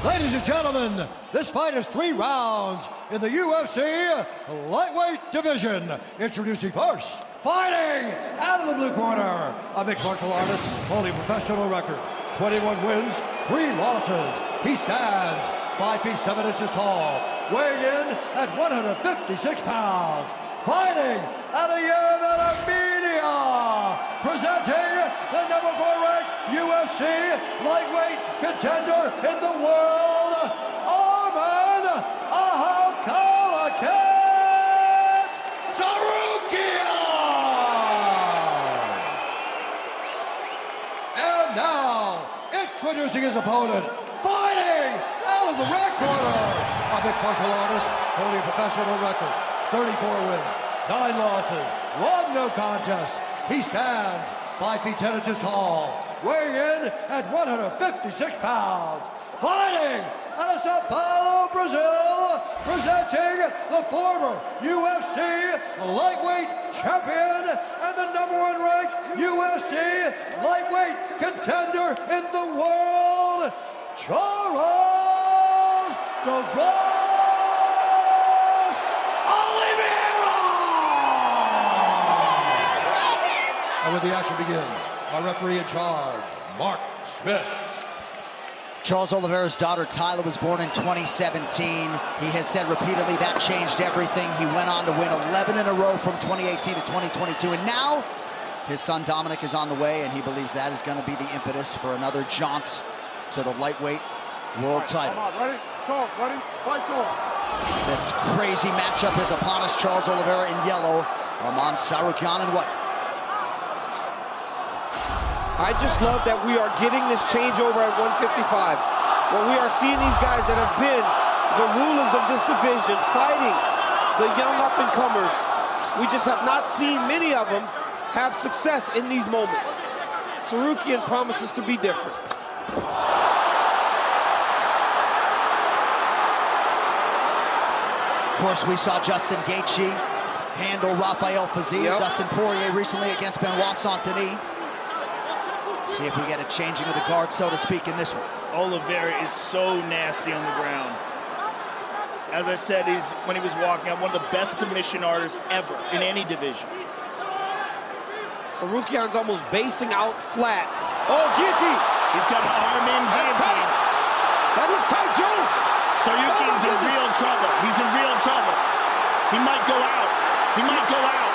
Ladies and gentlemen, this fight is 3 rounds in the UFC lightweight division. Introducing first, fighting out of the blue corner, a mixed martial artist, holding professional record, 21 wins, 3 losses. He stands 5 feet 7 inches tall, weighing in at 156 pounds. Fighting out of Armenia, presenting the number 4 ranked UFC lightweight contender in the world, TSARUKYAN! And now, introducing his opponent, fighting out of the red corner, a mixed martial artist holding a professional record, 34 wins, 9 losses, 1 no contest. He stands 5 feet 10 inches tall, weighing in at 156 pounds. Fighting out of Sao Paulo, Brazil, presenting the former UFC lightweight champion and the number 1 ranked UFC lightweight contender in the world, Charles the OLIVEIRA! And when the action begins, our referee in charge, Mark Smith. Charles Oliveira's daughter Tyler was born in 2017. He has said repeatedly that changed everything. He went on to win 11 in a row from 2018 to 2022. And now his son Dominic is on the way, and he believes that is going to be the impetus for another jaunt to the lightweight world title. Come on, ready? Talk, ready? Fight talk. This crazy matchup is upon us. Charles Oliveira in yellow, TSARUKYAN in white. I just love that we are getting this changeover at 155. Where we are seeing these guys that have been the rulers of this division fighting the young up-and-comers. We just have not seen many of them have success in these moments. TSARUKYAN promises to be different. Of course, we saw Justin Gaethje handle Rafael Fiziev, Dustin Poirier recently against Benoit Saint-Denis. See if we get a changing of the guard, so to speak, in this one. Oliveira is so nasty on the ground. As I said, when he was walking out, one of the best submission artists ever in any division. TSARUKYAN's almost basing out flat. Oh, guillotine! He's got an arm in guillotine. That looks tight, Joe! TSARUKYAN's in real trouble. He's in real trouble. He might go out. He might go out.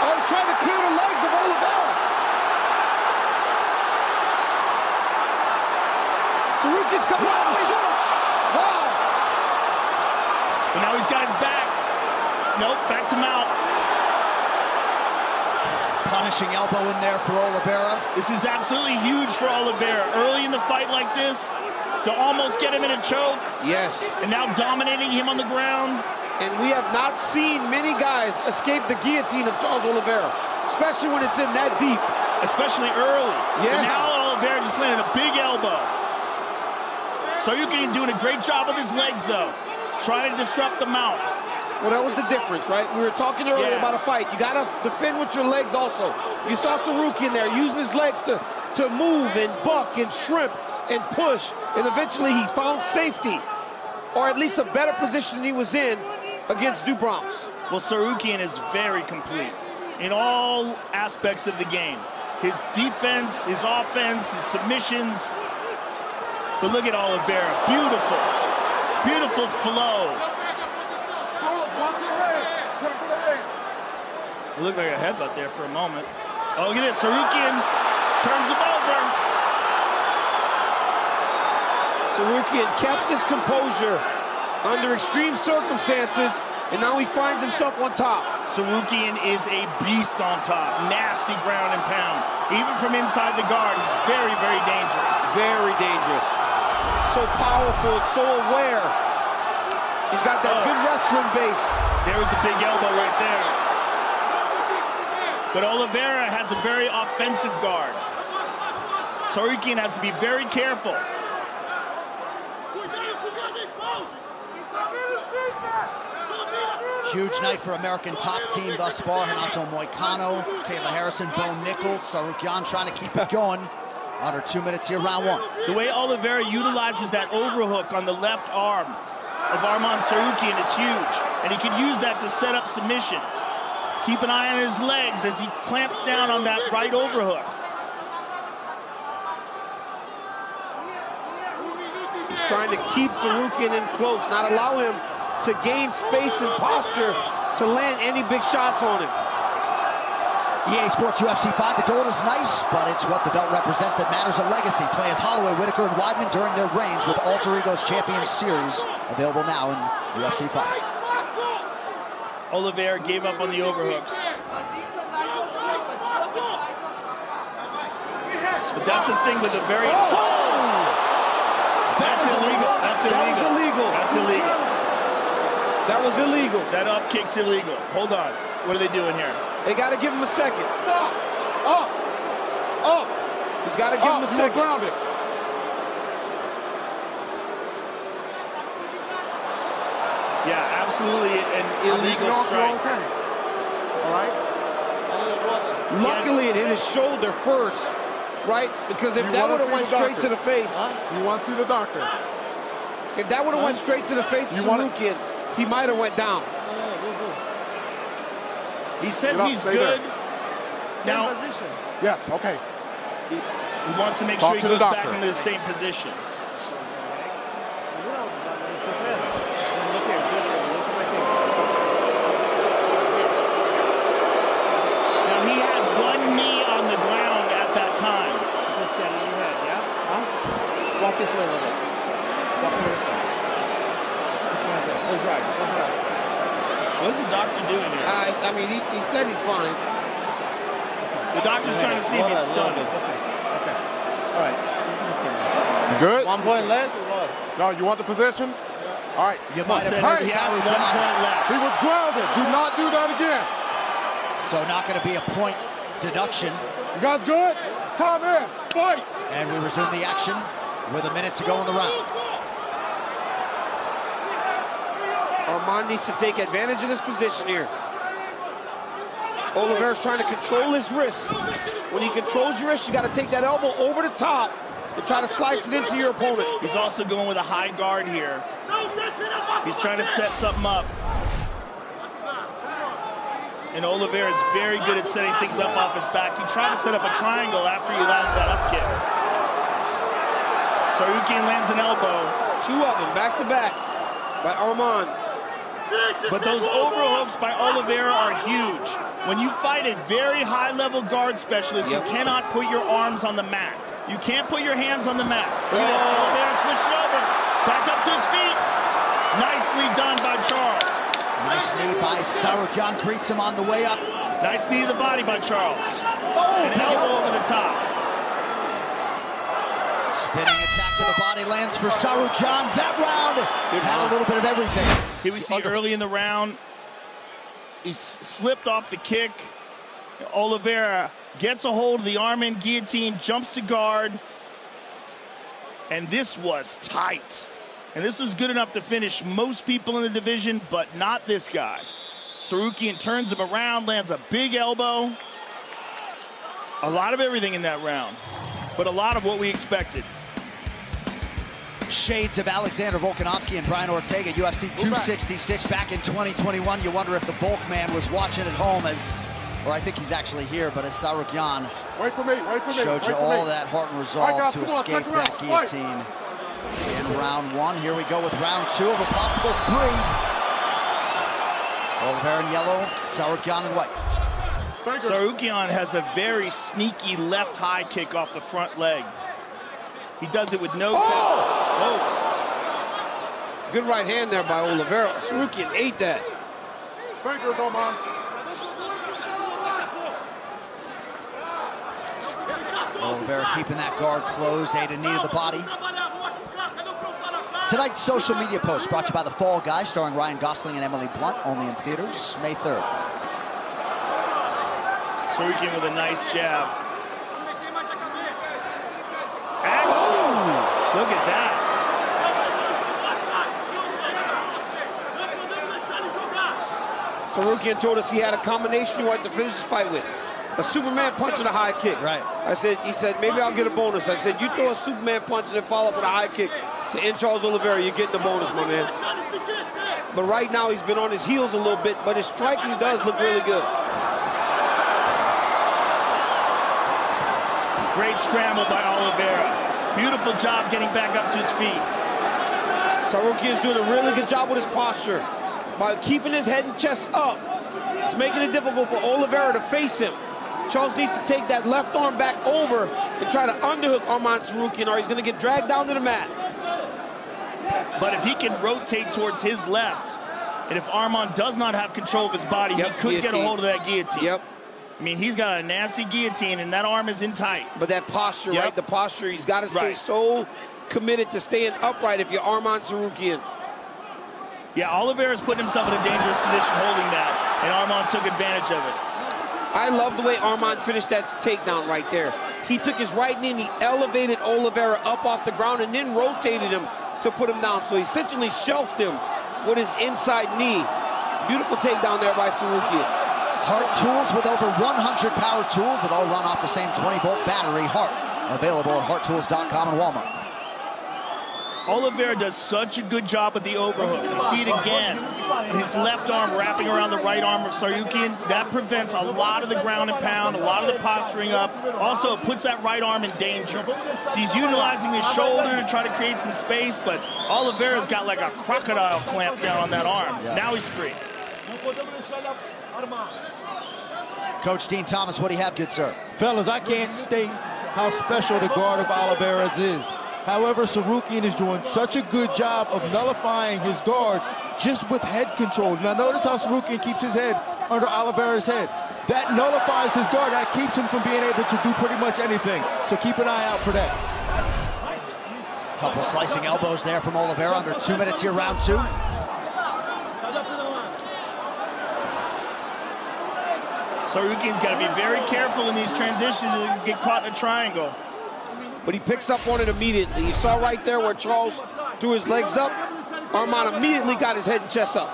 Oh, he's trying to clear the legs of Oliveira. TSARUKYAN's coming out. Wow. But now he's got his back. Nope, back to mount. Punishing elbow in there for Oliveira. This is absolutely huge for Oliveira. Early in the fight like this, to almost get him in a choke. Yes. And now dominating him on the ground. And we have not seen many guys escape the guillotine of Charles Oliveira, especially when it's in that deep. Especially early. Yeah. And now Oliveira just landed a big elbow. TSARUKYAN doing a great job with his legs, though. Trying to disrupt the mount. Well, that was the difference, right? We were talking earlier about a fight. You got to defend with your legs also. You saw TSARUKYAN there using his legs to move and buck and shrimp and push. And eventually he found safety, or at least a better position he was in against Dubrams. Well, TSARUKYAN is very complete in all aspects of the game. His defense, his offense, his submissions. But look at Oliveira, beautiful, beautiful flow. Charles, watch the head. Cover the head. It looked like a headbutt there for a moment. Oh, look at this, TSARUKYAN turns him over. TSARUKYAN kept his composure under extreme circumstances, and now he finds himself on top. TSARUKYAN is a beast on top, nasty ground and pound. Even from inside the guard, he's very, very dangerous. Very dangerous. So powerful, so aware. He's got that good wrestling base. There was a big elbow right there. But Oliveira has a very offensive guard. TSARUKYAN has to be very careful. Huge night for American top team thus far. Renato Moicano, Kayla Harrison, Bo Nichols, TSARUKYAN trying to keep it going. Under 2 minutes here, round one. The way Oliveira utilizes that overhook on the left arm of Arman Tsarukyan is huge, and he can use that to set up submissions. Keep an eye on his legs as he clamps down on that right overhook. He's trying to keep Tsarukyan in close, not allow him to gain space and posture to land any big shots on him. EA Sports UFC 5, the gold is nice, but it's what the belt represents that matters. A legacy. Play as Holloway, Whitaker, and Weidman during their reigns with Alter Ego's Champions Series, available now in UFC 5. Oliveira gave up on the overhooks. But that's the thing with a very... That's illegal. That's illegal. That was illegal. That's illegal. That was illegal. That up kick's illegal. Hold on. What are they doing here? They got to give him a second. Stop! Up! Up! He's got to give him a second. Grounded. Yeah, absolutely an illegal strike. Okay. All right? Luckily, it hit his shoulder first, right? Because if that would have went straight to the face, You want to see the doctor? if that would have went straight to the face of Tsarukyan, he might have went down. He says Get up, he's stay good. there. Now, Yes, okay. he wants to make Talk sure he to the goes back doctor. into the same position. Now, he had one knee on the ground at that time. Walk this way a little bit. Walk over this way. Close your eyes. Close your eyes. What's the doctor doing here? I mean, he said he's fine. The doctor's trying to see if he's stunned. Okay. All right. You good? 1 point less or what? No, you want the position? All right. You might have Said heard he has 1 Tsarukyan. point less. He was grounded. Do not do that again. So not going to be a point deduction. You guys good? Time in. Fight. And we resume the action with a minute to go in the round. Arman needs to take advantage of this position here. Oliveira's trying to control his wrist. When he controls your wrist, you got to take that elbow over the top and try to slice it into your opponent. He's also going with a high guard here. He's trying to set something up. And Oliveira is very good at setting things up off his back. He tried to set up a triangle after he landed that up kick. Tsarukyan lands an elbow. Two of them, back to back, by Arman. But those overhooks by Oliveira are huge. When you fight a very high-level guard specialist, you cannot put your arms on the mat. You can't put your hands on the mat. Look at this. Oliveira switched over. Back up to his feet. Nicely done by Charles. Nice knee by Tsarukyan, greets him on the way up. Nice knee to the body by Charles. Oh, An elbow over the top. Spinning attack to the body lands for Tsarukyan. That round had a little bit of everything. Here we see early in the round, he slipped off the kick. Oliveira gets a hold of the arm and guillotine, jumps to guard. And this was tight. And this was good enough to finish most people in the division, but not this guy. Tsarukyan turns him around, lands a big elbow. A lot of everything in that round, but a lot of what we expected. Shades of Alexander Volkanovski and Brian Ortega, UFC 266 back in 2021. You wonder if the Volk man was watching at home or I think he's actually here, but as Tsarukyan showed you all that heart and resolve to escape that guillotine. In round one, here we go with round two of a possible three. Oliveira in yellow, Tsarukyan in white. Tsarukyan has a very sneaky left high kick off the front leg. He does it with no tap. Good right hand there by Oliveira. Tsarukyan ate that. Fingers, Arman. Oliveira keeping that guard closed, ate a knee to the body. Tonight's social media post brought to you by The Fall Guy, starring Ryan Gosling and Emily Blunt, only in theaters May 3rd. Tsarukyan with a nice jab. Look at that. Tsarukyan told us he had a combination he wanted to finish his fight with. A Superman punch and a high kick. Right. He said, maybe I'll get a bonus. I said, you throw a Superman punch and then follow up with a high kick to end Charles Oliveira, you're getting the bonus, my man. But right now, he's been on his heels a little bit, but his striking does look really good. Great scramble by Oliveira. Beautiful job getting back up to his feet. Tsarukyan's doing a really good job with his posture. By keeping his head and chest up, it's making it difficult for Oliveira to face him. Charles needs to take that left arm back over and try to underhook Arman Tsarukyan, or he's going to get dragged down to the mat. But if he can rotate towards his left, and if Arman does not have control of his body, he could get a hold of that guillotine. Yep. I mean, he's got a nasty guillotine, and that arm is in tight. But that posture, right? The posture, he's got to stay so committed to staying upright if you're Arman Tsarukyan. Yeah, Oliveira's putting himself in a dangerous position holding that, and Arman took advantage of it. I love the way Arman finished that takedown right there. He took his right knee and he elevated Oliveira up off the ground and then rotated him to put him down. So he essentially shelved him with his inside knee. Beautiful takedown there by Tsarukyan. Hart tools with over 100 power tools that all run off the same 20-volt battery. Hart, available at HartTools.com and Walmart. Oliveira does such a good job with the overhooks. You see it again. His left arm wrapping around the right arm of Tsarukyan. That prevents a lot of the ground and pound, a lot of the posturing up. Also, it puts that right arm in danger. So he's utilizing his shoulder to try to create some space, but Oliveira's got like a crocodile clamp down on that arm. Now he's free. Coach Dean Thomas, what do you have, good sir? Fellas, I can't state how special the guard of Oliveira's is. However, Tsarukyan is doing such a good job of nullifying his guard just with head control. Now notice how Tsarukyan keeps his head under Oliveira's head. That nullifies his guard. That keeps him from being able to do pretty much anything. So keep an eye out for that. Couple slicing elbows there from Oliveira. Under 2 minutes here, round two. Tsarukyan's got to be very careful in these transitions and get caught in a triangle. But he picks up on it immediately. You saw right there where Charles threw his legs up. Arman immediately got his head and chest up.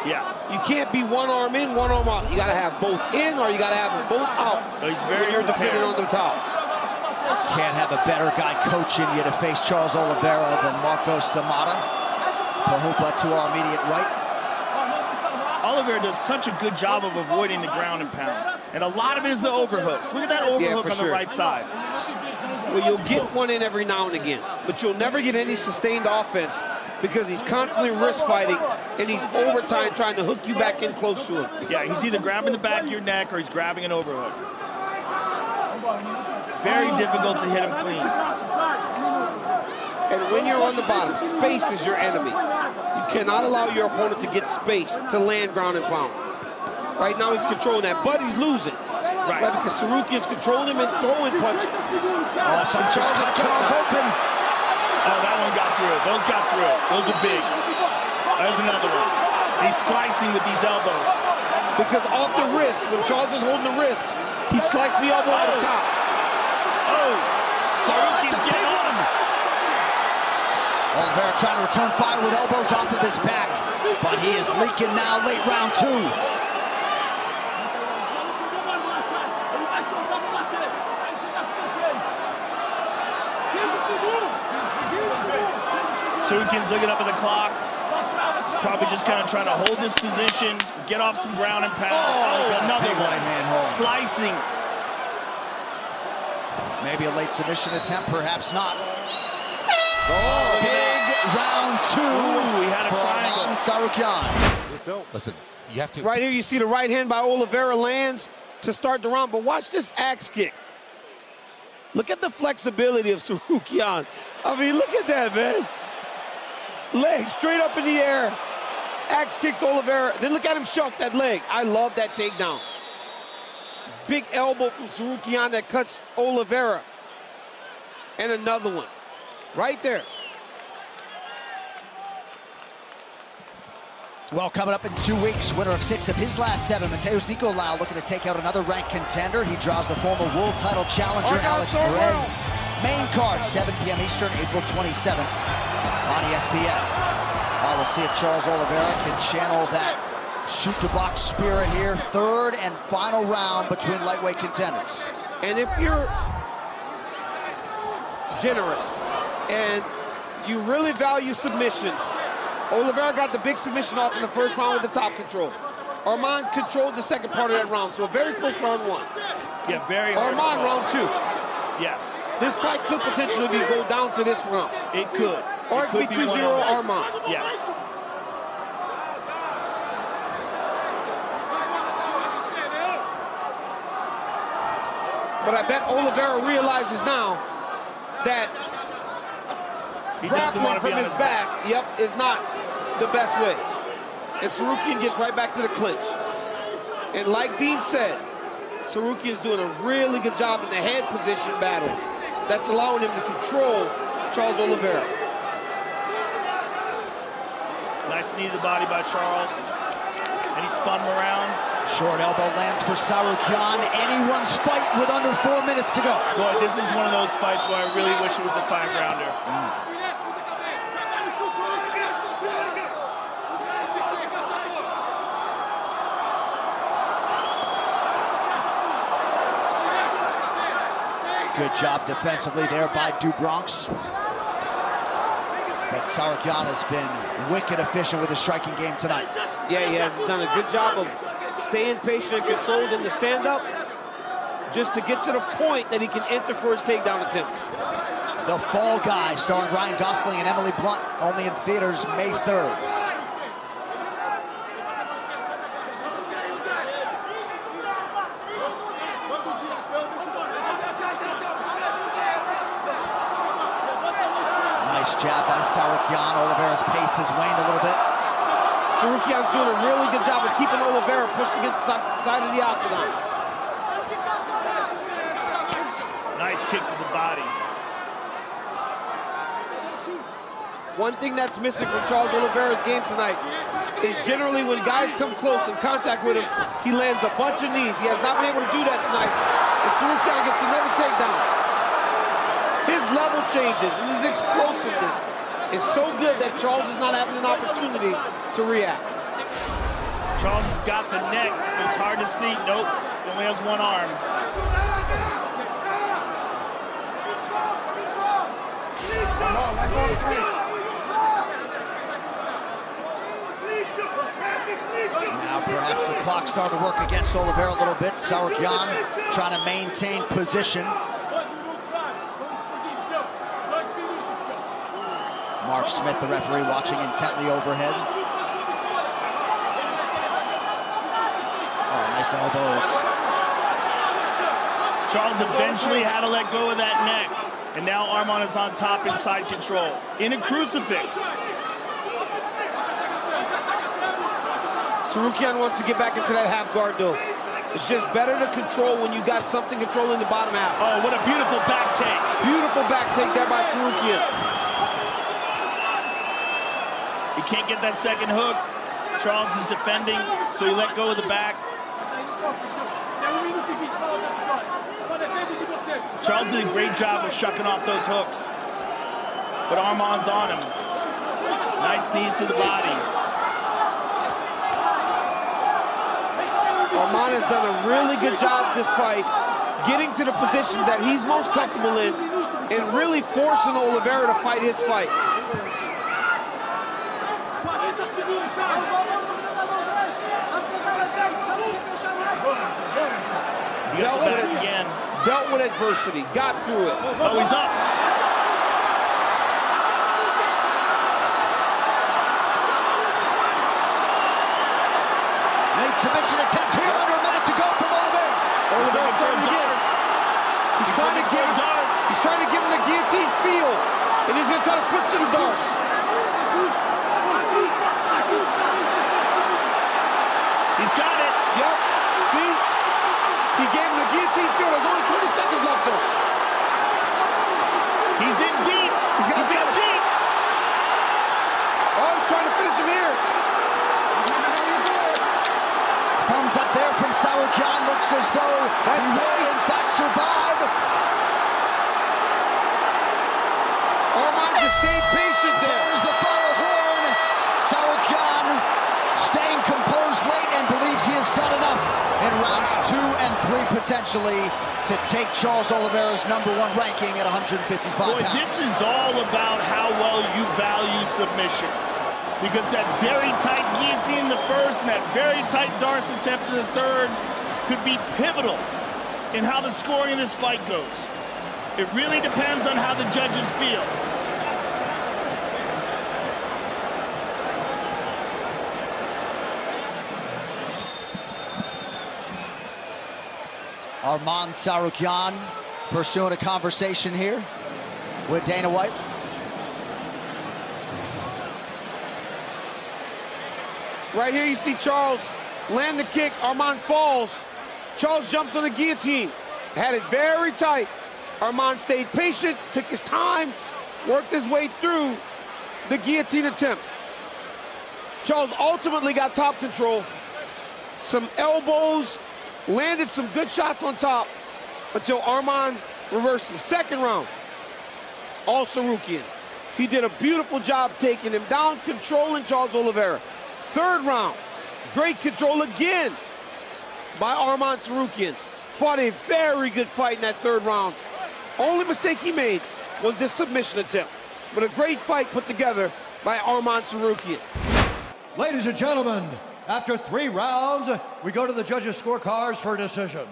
Yeah. You can't be one arm in, one arm out. You got to have both in, or you got to have them both out. So he's very You're defending on the top. Can't have a better guy coaching you to face Charles Oliveira than Marcos D'Amata. Pahupla to our immediate right. Oliveira does such a good job of avoiding the ground and pound. And a lot of it is the overhooks. Look at that overhook on the right side. Well, you'll get one in every now and again, but you'll never get any sustained offense because he's constantly wrist fighting and he's overtime trying to hook you back in close to him. Yeah, he's either grabbing the back of your neck or he's grabbing an overhook. Very difficult to hit him clean. And when you're on the bottom, space is your enemy. You cannot allow your opponent to get space to land ground and pound. Right now he's controlling that, but he's losing. Right, because Tsarukyan's controlling him and throwing punches. Oh, some just cut Charles open. Oh, that one got through. Those got through. Those are big. There's another one. He's slicing with these elbows. Because off the wrist, when Charles is holding the wrist, he sliced the elbow at the top. Oh, Tsarukyan's getting on. Oliveira trying to return fire with elbows off of his back, but he is leaking now late round two. Tsarukyan's looking up at the clock. Probably just kind of trying to hold this position, get off some ground and pound. Oh, another one. Right hand hold. Slicing. Maybe a late submission attempt, perhaps not. Oh, big round two. Ooh, we had a triangle. Tsarukyan. Listen, you have to. Right here, you see the right hand by Oliveira lands to start the round, but watch this axe kick. Look at the flexibility of Tsarukyan. I mean, look at that, man. Leg straight up in the air. Axe kicks Oliveira. Then look at him shove that leg. I love that takedown. Big elbow from Tsarukyan that cuts Oliveira. And another one. Right there. Well, coming up in 2 weeks, winner of 6 of his last 7, Mateus Nicolau looking to take out another ranked contender. He draws the former world title challenger, Alex Perez. Main card, 7 p.m. Eastern, April 27th on ESPN. We'll see if Charles Oliveira can channel that Shoot-to-box spirit here. Third and final round between lightweight contenders. And if you're generous and you really value submissions, Oliveira got the big submission off in the first round with the top control. Arman controlled the second part of that round, so a very close round one. Yeah, very hard. Arman round two. Yes. This fight could potentially go down to this round. It could. Or it could be 2-0 Arman. Yes. But I bet Oliveira realizes now that grappling from his back, is not the best way. And Tsarukyan gets right back to the clinch. And like Dean said, Tsarukyan is doing a really good job in the head position battle. That's allowing him to control Charles Oliveira. Nice knee to the body by Charles. And he spun him around. Short elbow lands for TSARUKYAN. Anyone's fight with under 4 minutes to go. Boy, this is one of those fights where I really wish it was a 5-rounder. Good job defensively there by Dubronx. But TSARUKYAN has been wicked efficient with his striking game tonight. Yeah, he has. He's done a good job of staying patient and controlled in the stand-up just to get to the point that he can enter for his takedown attempts. The Fall Guy, starring Ryan Gosling and Emily Blunt, only in theaters May 3rd. Nice jab by TSARUKYAN. Oliveira's pace has waned a little bit. Tsarukyan's doing a really good job of keeping Oliveira pushed against the side of the octagon. Nice kick to the body. One thing that's missing from Charles Oliveira's game tonight is generally when guys come close in contact with him, he lands a bunch of knees. He has not been able to do that tonight. And Tsarukyan gets another takedown. His level changes and his explosiveness is so good that Charles is not having an opportunity to react. Charles has got the neck. It's hard to see. Nope. He only has one arm. Now perhaps the clock starting to work against Oliveira a little bit. TSARUKYAN trying to maintain position. Mark Smith, the referee, watching intently overhead. Oh, nice elbows. Charles eventually had to let go of that neck. And now Arman is on top inside control. In a crucifix. Tsarukyan wants to get back into that half guard though. It's just better to control when you got something controlling the bottom half. Oh, what a beautiful back take. Beautiful back take there by Tsarukyan. He can't get that second hook. Charles is defending, so he let go of the back. Charles did a great job of shucking off those hooks. But Arman's on him. Nice knees to the body. Arman has done a really good job this fight, getting to the positions that he's most comfortable in and really forcing Oliveira to fight his fight. Dealt with adversity, got through it. Oh, he's up. Late submission attempt here, under a minute to go from Oliveira. Oliveira trying to get. He's trying to give him the guillotine feel, and he's going to try to switch to the darts. He's got it. Yep. See? He gave him the guillotine feel. There's only 20 seconds left though. He's in deep. He's in deep. Oh, he's trying to finish him here. Thumbs up there from TSARUKYAN. Looks as though he will in fact survive. Arman just stayed patient there. There's the final horn. TSARUKYAN staying composed late rounds, 2 and 3 potentially, to take Charles Oliveira's #1 ranking at 155 Boy, pounds. this is all about how well you value submissions. Because that very tight guillotine in the first and that very tight Darce attempt in the third could be pivotal in how the scoring of this fight goes. It really depends on how the judges feel. Arman Tsarukyan pursuing a conversation here with Dana White. Right here you see Charles land the kick, Arman falls. Charles jumps on the guillotine, had it very tight. Arman stayed patient, took his time, worked his way through the guillotine attempt. Charles ultimately got top control. Some elbows, landed some good shots on top until Arman reversed him. Second round, all Tsarukyan. He did a beautiful job taking him down, controlling Charles Oliveira. Third round, great control again by Arman Tsarukyan. Fought a very good fight in that third round. Only mistake he made was this submission attempt. But a great fight put together by Arman Tsarukyan. Ladies and gentlemen, after 3 rounds, we go to the judges' scorecards for a decision.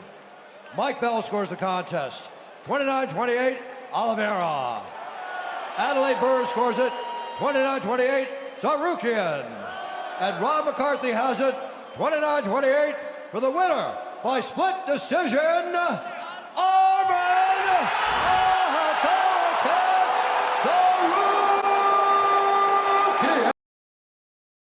Mike Bell scores the contest, 29-28, Oliveira. Adelaide Burr scores it, 29-28, Tsarukyan. And Rob McCarthy has it, 29-28, for the winner by split decision,